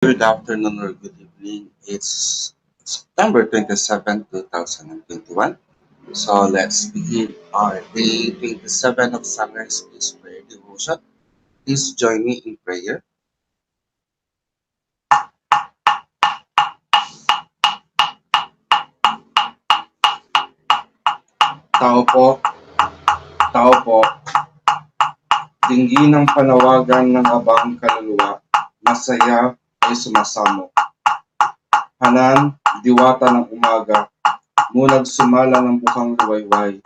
Good afternoon or good evening. It's September 27, 2021. So let's begin our day 27 of Summer's Peace Prayer Devotion. Please join me in prayer. Tao po, tao po, dinggin ng panawagan ng abang kaluluwa, masaya ay sumasamo. Hanan, diwata ng umaga, munag sumala ng bukang luwayway.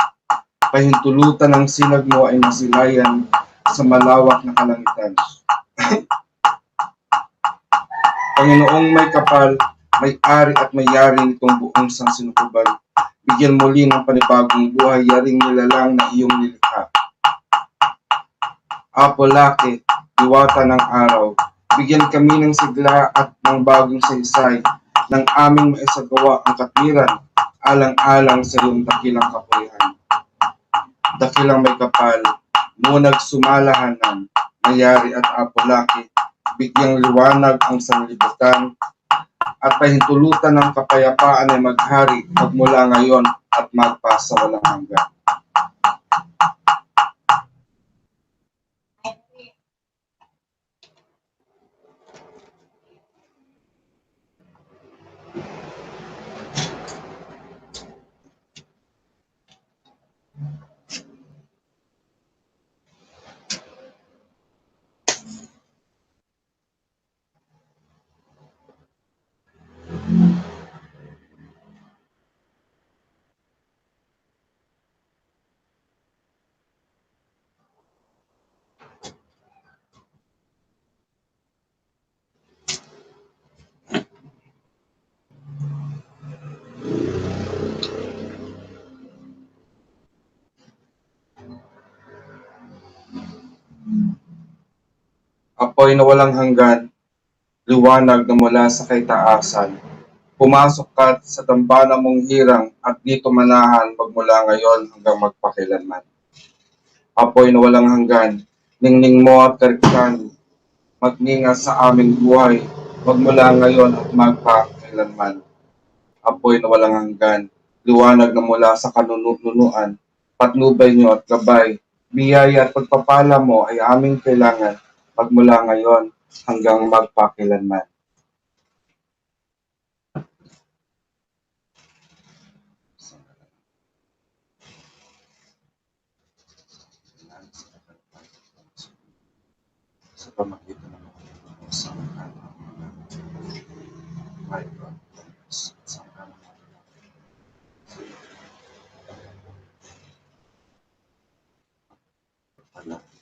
Pahintulutan ng sinag mo ay masilayan sa malawak na kalangitan. Panginoong may kapal, may-ari at may-yari nitong buong sansinukuban, bigyan muli ng panibagong buhay yaring nilalang na iyong nilikha. Apo Laki, diwata ng araw, bigyan kami ng sigla at ng bagong saysay, ng aming maisagawa ang katwiran, alang-alang sa iyong dakilang kapurihan. Dakilang may kapal, munag sumalahanan, may-ari at Apo Laki, bigyang liwanag ang sanlibutan, at pahintulutan ng kapayapaan ay maghari magmula ngayon at magpasa walang hanggan. Apoy na walang hanggan, liwanag na mula sa kaitaasan. Pumasok ka sa dambana mong hirang at dito manahan magmula ngayon hanggang magpakilanman. Apoy na walang hanggan, ningning mo at kariktan, magningas sa aming buhay, magmula ngayon at magpakilanman. Apoy na walang hanggan, liwanag na mula sa kanunuan, patnubay niyo at gabay, biyaya at pagpapala mo ay aming kailangan, magmula ngayon hanggang magpakilanman. Sa pamagitan ng mga sa my God, sa palagi.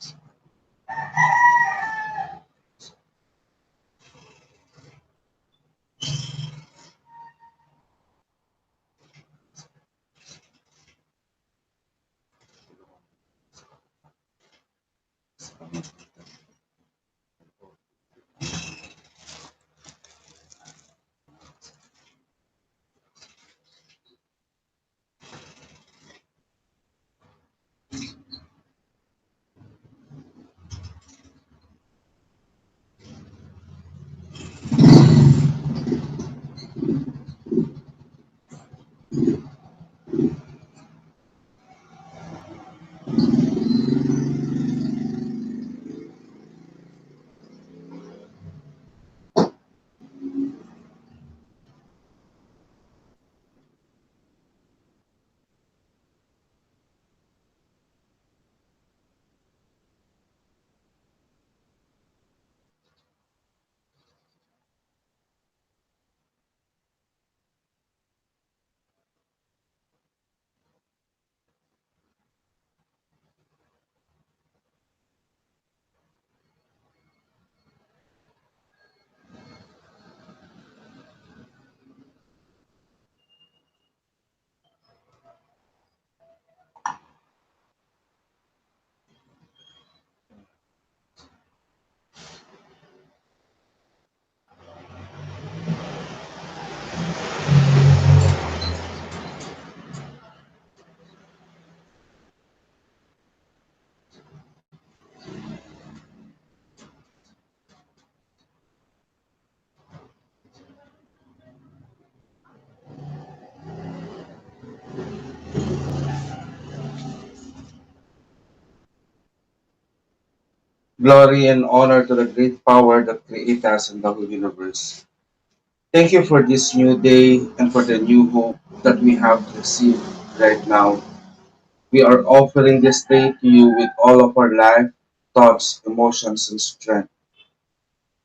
Glory and honor to the great power that created us in the whole universe. Thank you for this new day and for the new hope that we have received right now. We are offering this day to you with all of our life, thoughts, emotions, and strength.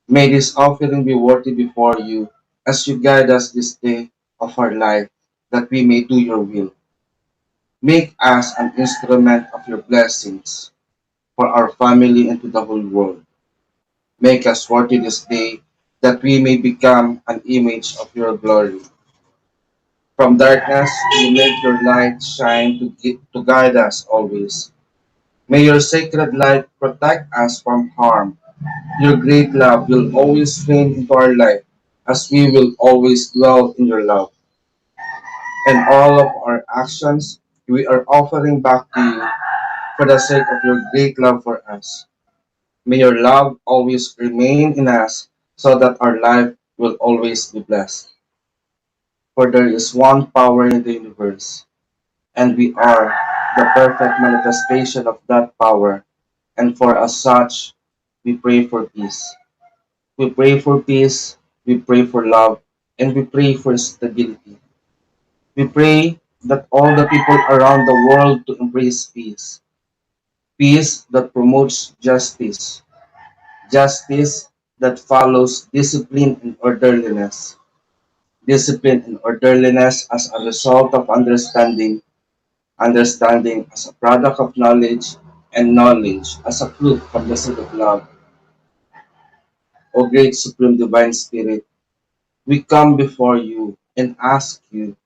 May this offering be worthy before you as you guide us this day of our life, that we may do your will. Make us an instrument of your blessings for our family and to the whole world. Make us worthy this day that we may become an image of your glory. From darkness, you make your light shine to guide us always. May your sacred light protect us from harm. Your great love will always reign into our life as we will always dwell in your love. And all of our actions, we are offering back to you for the sake of your great love for us. May your love always remain in us so that our life will always be blessed. For there is one power in the universe, and we are the perfect manifestation of that power. And for as such, we pray for peace. We pray for peace, we pray for love, and we pray for stability. We pray that all the people around the world to embrace peace. Peace that promotes justice. Justice that follows discipline and orderliness. Discipline and orderliness as a result of understanding. Understanding as a product of knowledge. And knowledge as a fruit from the seed of love. O great Supreme Divine Spirit, we come before you and ask you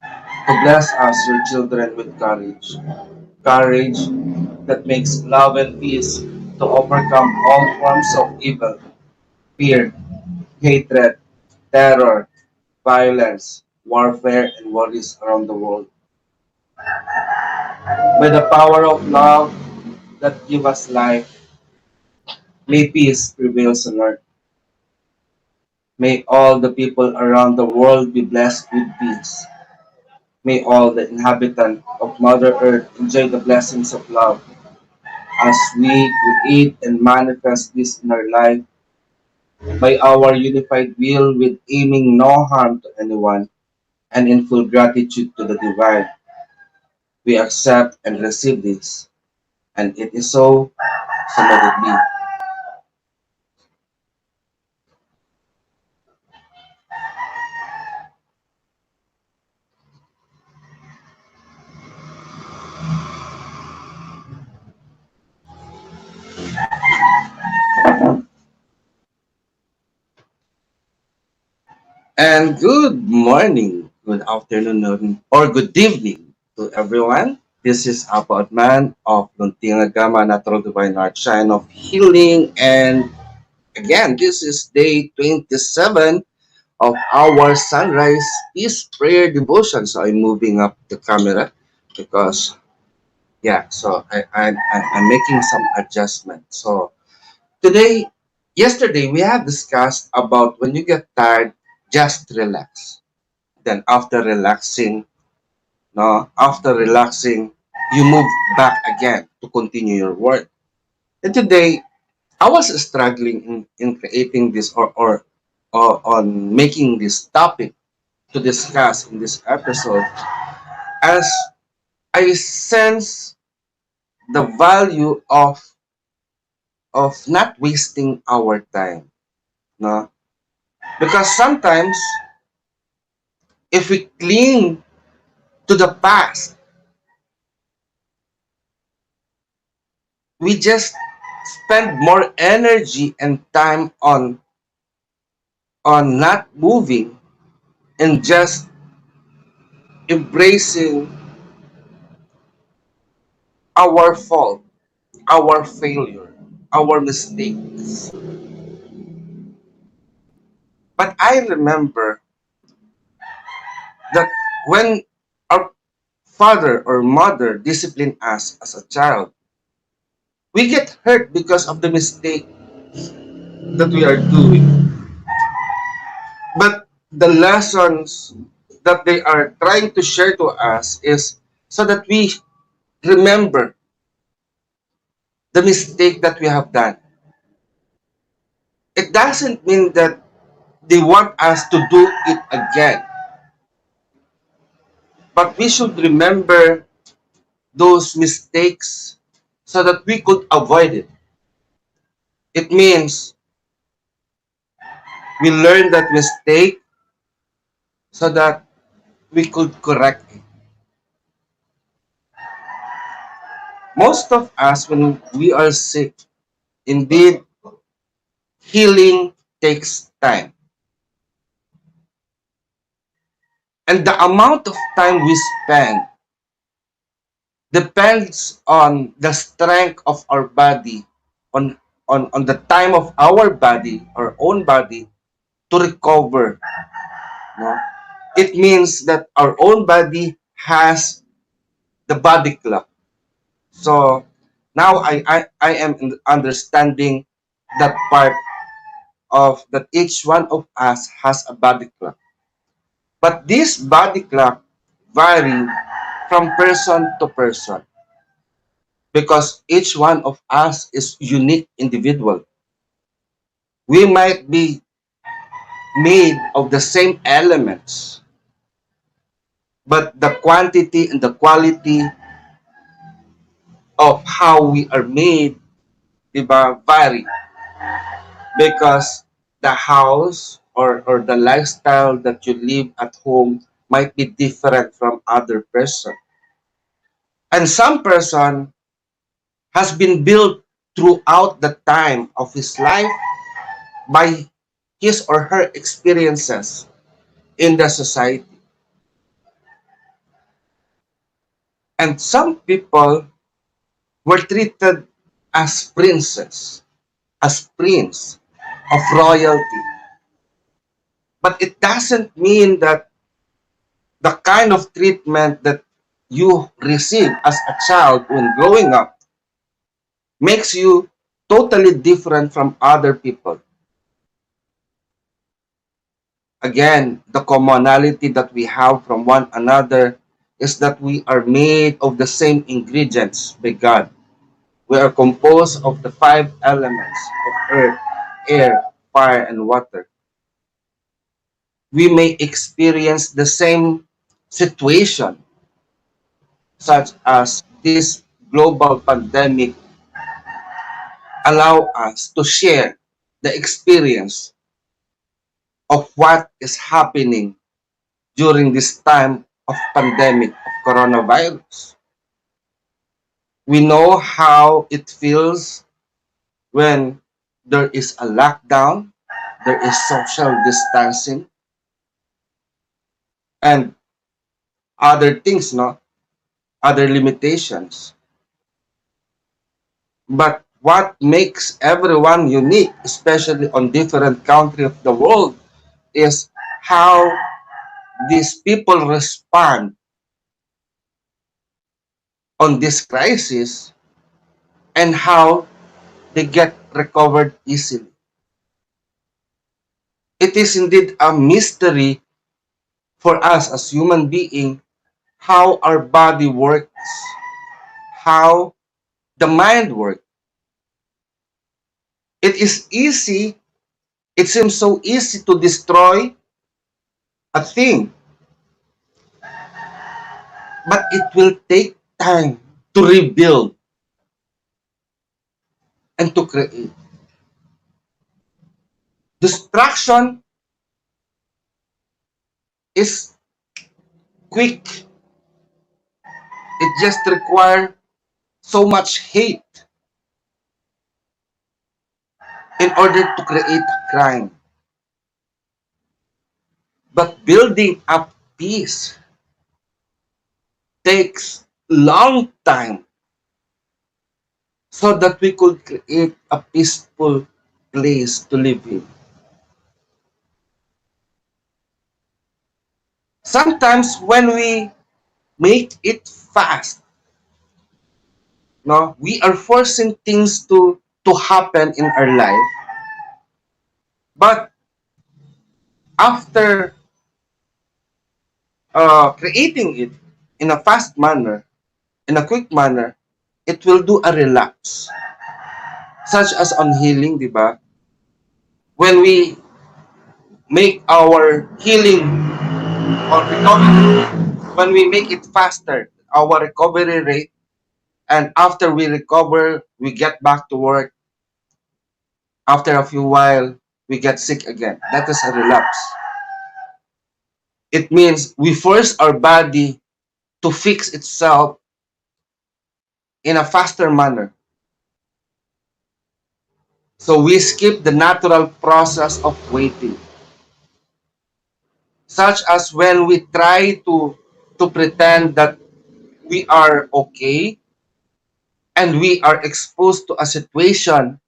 to bless us, your children, with courage. Courage that makes love and peace to overcome all forms of evil, fear, hatred, terror, violence, warfare, and worries around the world. By the power of love that give us life, may peace prevail on earth. May all the people around the world be blessed with peace. May all the inhabitants of Mother Earth enjoy the blessings of love as we create and manifest this in our life by our unified will with aiming no harm to anyone and in full gratitude to the divine. We accept and receive this, and it is so, so let it be. And good morning, good afternoon, or good evening to everyone. This is Apo Atman of Luntinga Gama Natural Divine Art Shine of Healing. And again, this is day 27 of our sunrise peace prayer devotion. So I'm moving up the camera because, yeah, so I'm making some adjustment. So today, yesterday, we have discussed about when you get tired, just relax. Then after relaxing, you move back again to continue your work. And today, I was struggling in creating this or on making this topic to discuss in this episode as I sense the value of not wasting our time. No? Because sometimes if we cling to the past, we just spend more energy and time on not moving and just embracing our fault, our failure, our mistakes. But I remember that when our father or mother discipline us as a child, we get hurt because of the mistake that we are doing. But the lessons that they are trying to share to us is so that we remember the mistake that we have done. It doesn't mean that they want us to do it again, but we should remember those mistakes so that we could avoid it. It means we learn that mistake so that we could correct it. Most of us, when we are sick, indeed, healing takes time. And the amount of time we spend depends on the strength of our body, on the time of our body, our own body, to recover. No? It means that our own body has the body clock. So now I am understanding that part of that each one of us has a body clock. But this body clock vary from person to person because each one of us is unique individual. We might be made of the same elements, but the quantity and the quality of how we are made, diba, vary because the house or the lifestyle that you live at home might be different from other person. And some person has been built throughout the time of his life by his or her experiences in the society. And some people were treated as princes, as prince of royalty. But it doesn't mean that the kind of treatment that you receive as a child when growing up makes you totally different from other people. Again, the commonality that we have from one another is that we are made of the same ingredients by God. We are composed of the five elements of earth, air, fire, and water. We may experience the same situation, such as this global pandemic, allow us to share the experience of what is happening during this time of pandemic of coronavirus. We know how it feels when there is a lockdown, there is social distancing, and other things, no, other limitations. But what makes everyone unique, especially on different country of the world, is how these people respond on this crisis and how they get recovered easily. It is indeed a mystery for us as human being how our body works, how the mind works. It is easy, it seems so easy to destroy a thing, but it will take time to rebuild and to create. Destruction is quick. It just requires so much hate in order to create a crime. But building up peace takes long time so that we could create a peaceful place to live in. Sometimes when we make it fast, no, we are forcing things to happen in our life. But after creating it in a fast manner, in a quick manner, it will do a relapse. such as on healing, di ba? When we make our healing or recovery, when we make it faster, our recovery rate, and after we recover, we get back to work. After a few while, we get sick again. That is a relapse. It means we force our body to fix itself in a faster manner. So we skip the natural process of waiting, such as when we try to pretend that we are okay and we are exposed to a situation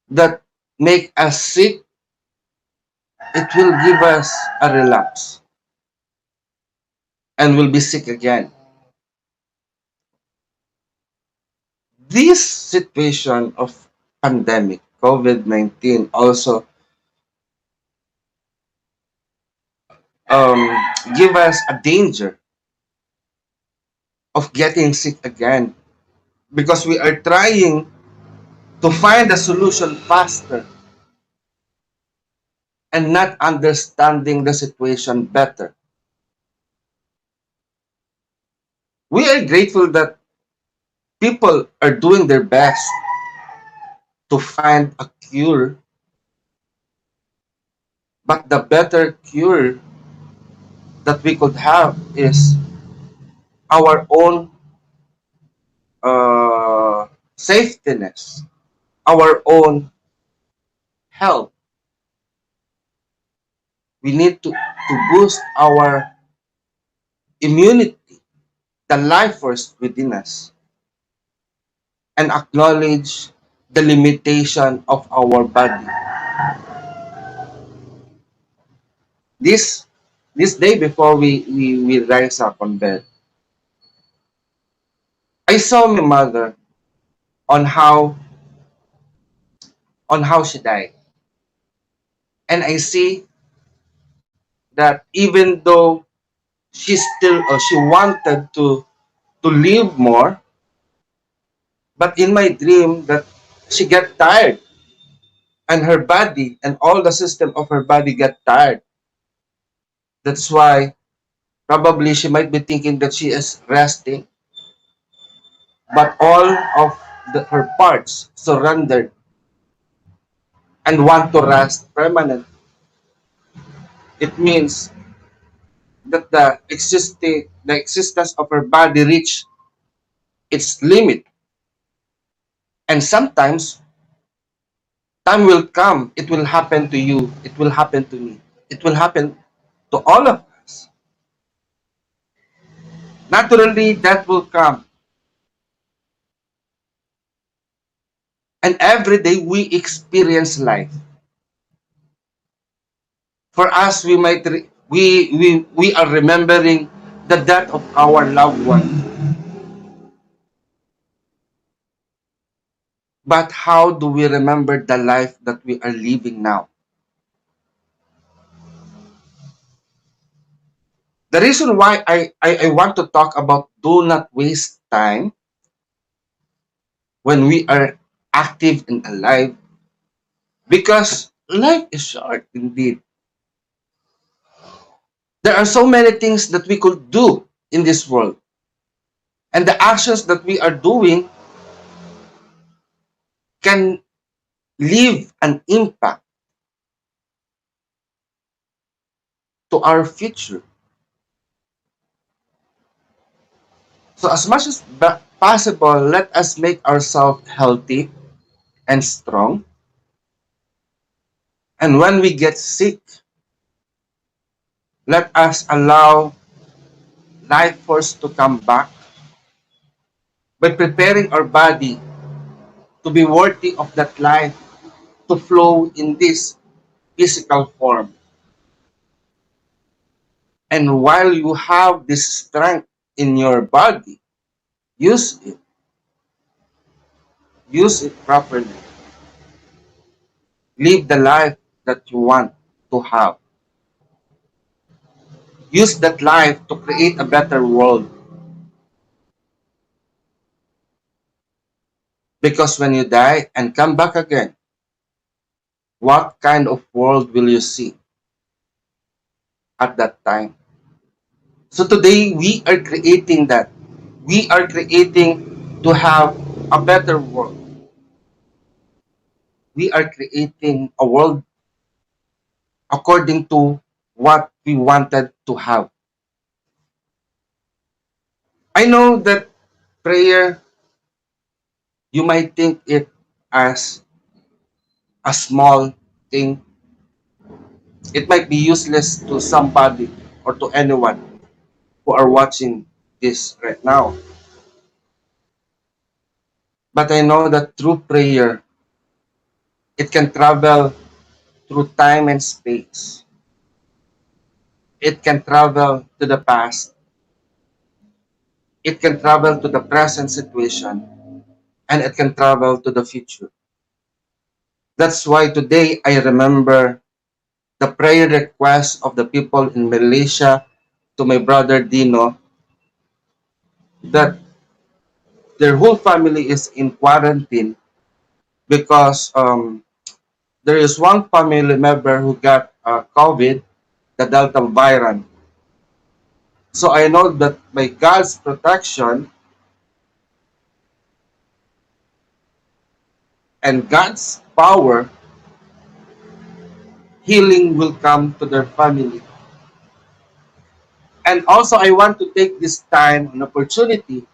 that make us sick, it will give us a relapse and we'll be sick again. This situation of pandemic, COVID-19, also um, give us a danger of getting sick again because we are trying to find a solution faster and not understanding the situation better. We are grateful that people are doing their best to find a cure, but the better cure that we could have is our own safetyness, our own health. We need to boost our immunity, the life force within us, and acknowledge the limitation of our body. This this day before we rise up on bed, I saw my mother on how she died. And I see that even though she wanted to live more, but in my dream that she get tired and her body and all the system of her body get tired. That's why probably she might be thinking that she is resting, but all of her parts surrendered and want to rest permanent. It means that the existence of her body reached its limit. And sometimes time will come, it will happen to you, it will happen to me, it will happen to all of us. Naturally, that will come. And every day we experience life. For us, we are remembering the death of our loved one. But how do we remember the life that we are living now? The reason why I want to talk about do not waste time when we are active and alive, because life is short indeed. There are so many things that we could do in this world. And the actions that we are doing can leave an impact to our future. So as much as possible, let us make ourselves healthy and strong. And when we get sick, let us allow life force to come back by preparing our body to be worthy of that life to flow in this physical form. And while you have this strength in your body, use it. Use it properly. Live the life that you want to have. Use that life to create a better world. Because when you die and come back again, what kind of world will you see at that time? So today we are creating that. We are creating to have a better world. We are creating a world according to what we wanted to have. I know that prayer, you might think it as a small thing. It might be useless to somebody or to anyone who are watching this right now. But I know that through prayer, it can travel through time and space. It can travel to the past. It can travel to the present situation. And it can travel to the future. That's why today I remember the prayer request of the people in Malaysia to my brother Dino that their whole family is in quarantine because there is one family member who got COVID, the Delta variant. So I know that by God's protection and God's power, healing will come to their family. And also, I want to take this time and opportunity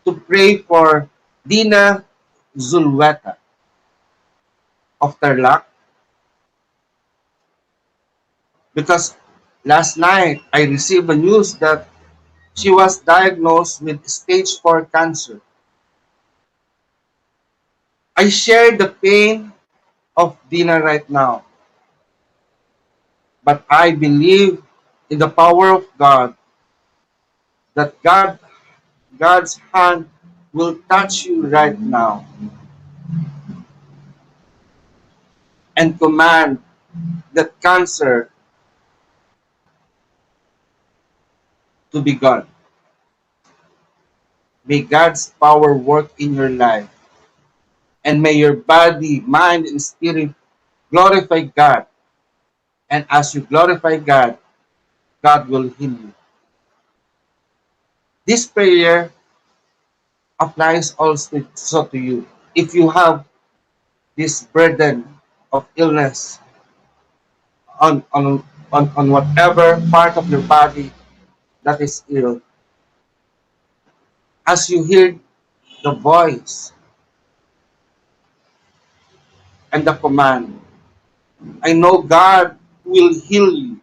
to pray for Dina Zulweta of Tarlac because last night I received the news that she was diagnosed with stage 4 cancer. I share the pain of Dina right now, but I believe in the power of God that God's hand will touch you right now and command that cancer to be gone. May God's power work in your life and may your body, mind, and spirit glorify God. And as you glorify God, God will heal you. This prayer applies also to you. If you have this burden of illness on whatever part of your body that is ill, as you hear the voice and the command, I know God will heal you,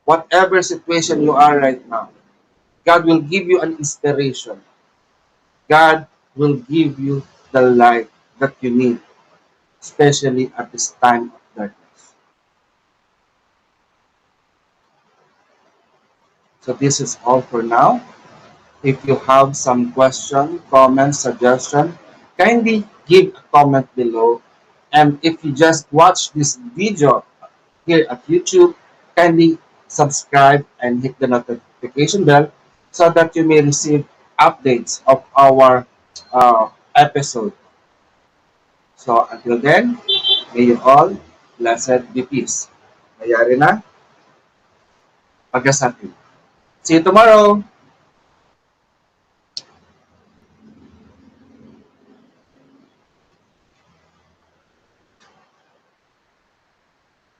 whatever situation you are right now. God will give you an inspiration. God will give you the light that you need, especially at this time of darkness. So this is all for now. If you have some question, comment, suggestion, kindly give a comment below. And if you just watch this video here at YouTube, kindly subscribe and hit the notification bell so that you may receive updates of our episode. So until then, may you all blessed be peace. Mayari na, pagkasatin. See you tomorrow!